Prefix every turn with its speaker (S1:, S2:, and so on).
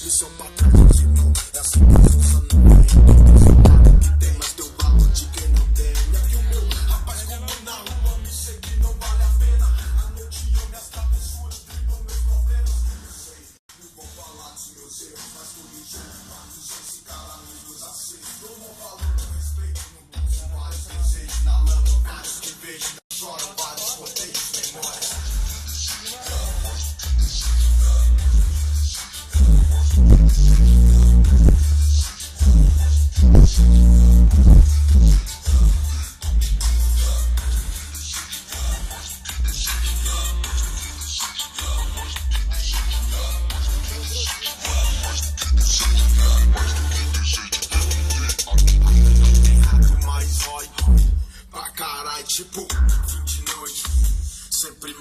S1: Missão pra trás, irmão, é assim que funciona. Tem mais teu valor de quem não tem. Aqui o meu rapaz como na rua me seguir não vale a pena. A noite eu me as travessuras driblam meus problemas. Não vou falar dos meus erros, mas por isso mas se cala nos aceitos. Dou um valor no respeito, no bolso vários desejos. Na lama vários que vejo, choram vários rodeios, memórias. Pra caralho, tipo, fim de noite, sempre